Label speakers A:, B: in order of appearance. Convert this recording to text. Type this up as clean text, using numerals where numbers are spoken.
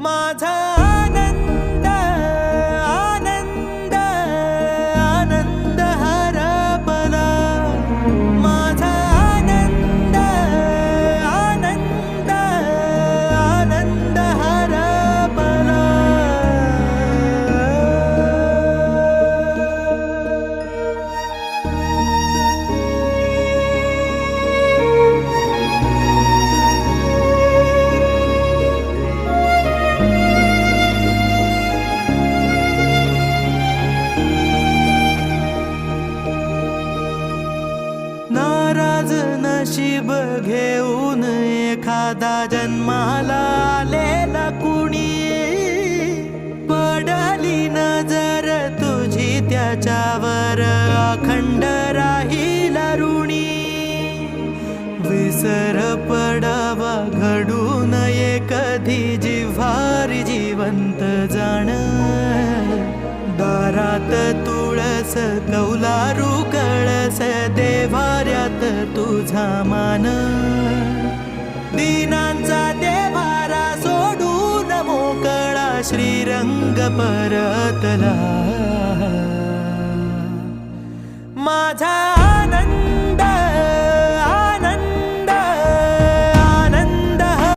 A: माझा आनंद आनंद आनंद हरपला, माझा आनंद आनंद आनंद हरपला. नाराज नशीब घेऊन एखादा जन्माला आलेला कुणी, पडली नजर तुझी त्याच्यावर अखंड राहील ऋणी. विसर पडावा घडू नये कधी जिव्हारी जिवंत जाण, दारात तुळस कौलारू कळस देवाऱ्यात तुझा मान. दीनांचा देवारा सोडून मोकळा श्रीरंग परतला, माझा